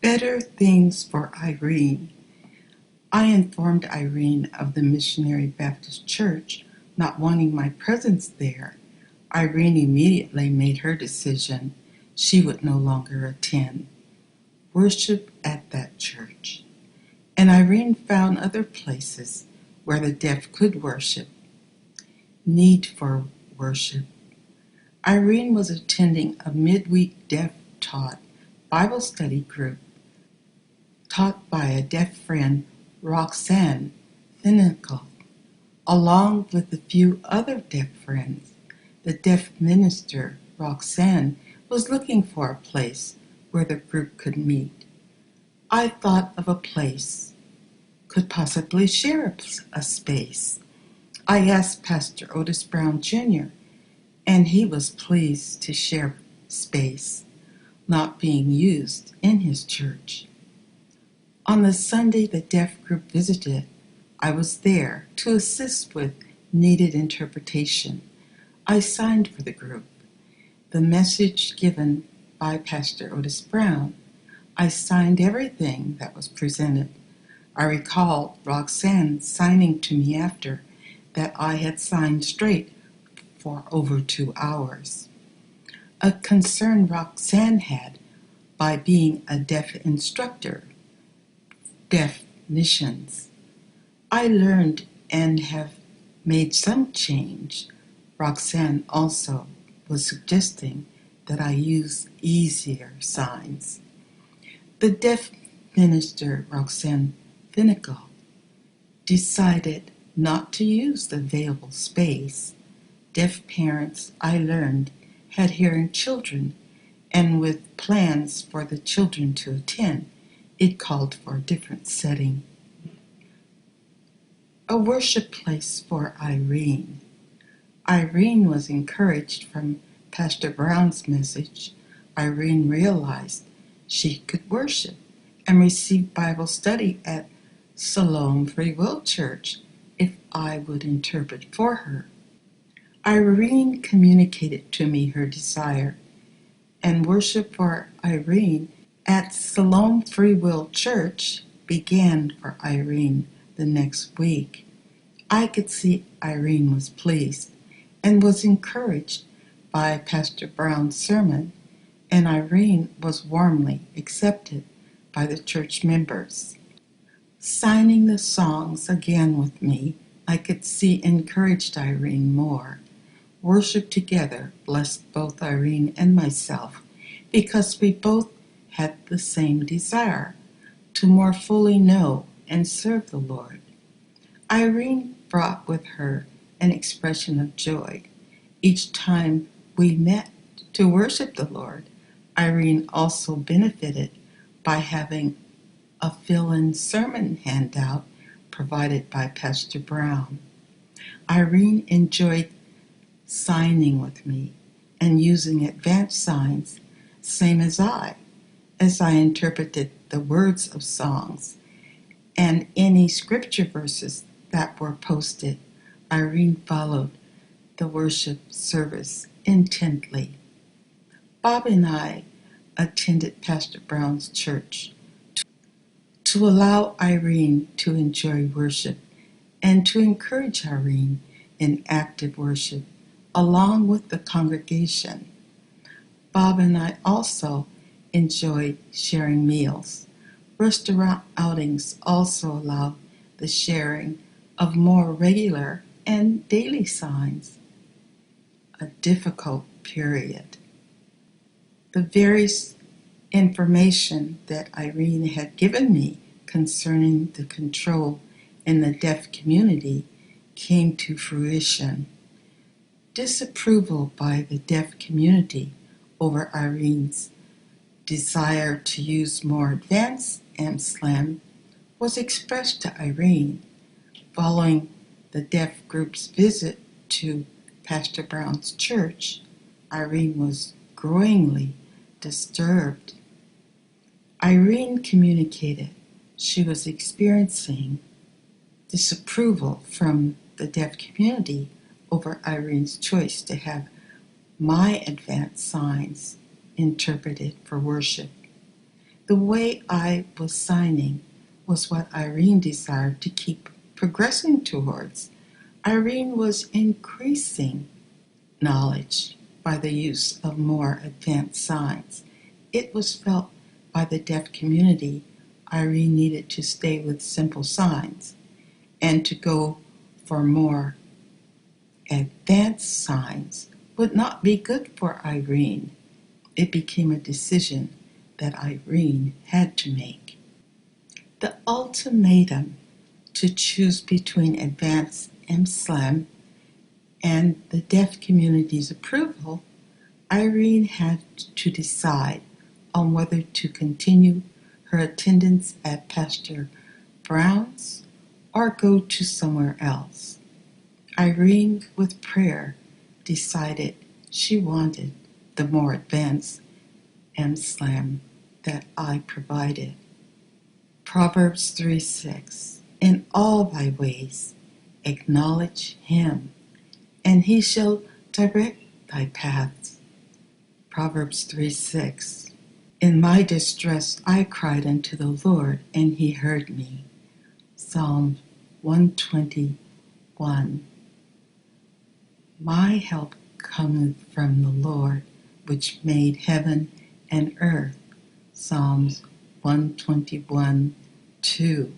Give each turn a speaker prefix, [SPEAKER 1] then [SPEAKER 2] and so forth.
[SPEAKER 1] Better Things For Irene. I informed Irene of the Missionary Baptist Church not wanting my presence there. Irene immediately made her decision she would no longer attend worship at that church. And Irene found other places where the deaf could worship. Need for worship. Irene was attending a midweek deaf-taught Bible study group taught by a deaf friend, Roxane Fenicle, along with a few other deaf friends. The deaf minister, Roxane, was looking for a place where the group could meet. I thought of a place, could possibly share a space. I asked Pastor Otis Brown Jr., and he was pleased to share space not being used in his church. On the Sunday the deaf group visited, I was there to assist with needed interpretation. I signed for the group. The message given by Pastor Otis Brown, I signed everything that was presented. I recall Roxane signing to me after that I had signed straight for over 2 hours. A concern Roxane had by being a deaf instructor, deaf missions. I learned and have made some change. Roxane also was suggesting that I use easier signs. The deaf minister, Roxane Fenicle, decided not to use the available space. Deaf parents, I learned, had hearing children, and with plans for the children to attend, it called for a different setting. A worship place for Irene. Irene was encouraged from Pastor Brown's message. Irene realized she could worship and receive Bible study at Siloam Freewill Church if I would interpret for her. Irene communicated to me her desire, and worship for Irene at Siloam Freewill Church began for Irene the next week. I could see Irene was pleased and was encouraged by Pastor Brown's sermon, and Irene was warmly accepted by the church members. Signing the songs again with me, I could see encouraged Irene more. Worship together blessed both Irene and myself because we both had the same desire to more fully know and serve the Lord. Irene brought with her an expression of joy. Each time we met to worship the Lord, Irene also benefited by having a fill-in sermon handout provided by Pastor Brown. Irene enjoyed signing with me and using advanced signs, same as I interpreted the words of songs and any scripture verses that were posted. Irene followed the worship service intently. Bob and I attended Pastor Brown's church to allow Irene to enjoy worship and to encourage Irene in active worship along with the congregation. Bob and I also enjoyed sharing meals. Restaurant outings also allow the sharing of more regular and daily signs. A difficult period. The various information that Irene had given me concerning the control in the deaf community came to fruition. Disapproval by the deaf community over Irene's desire to use more advanced Amslam was expressed to Irene. Following the deaf group's visit to Pastor Brown's church, Irene was growingly disturbed. Irene communicated she was experiencing disapproval from the deaf community over Irene's choice to have my advanced signs interpreted for worship. The way I was signing was what Irene desired to keep progressing towards. Irene was increasing knowledge by the use of more advanced signs. It was felt by the deaf community Irene needed to stay with simple signs and to go for more advanced signs would not be good for Irene. It became a decision that Irene had to make. The ultimatum to choose between advanced MSLAM and the deaf community's approval, Irene had to decide on whether to continue her attendance at Pastor Brown's or go to somewhere else. Irene, with prayer, decided she wanted the more advanced MSLAM that I provided. Proverbs 3:6. In all thy ways acknowledge him, and he shall direct thy paths. Proverbs 3:6. In my distress I cried unto the Lord, and he heard me. Psalm 121. My help cometh from the Lord, which made heaven and earth. Psalms 121:2.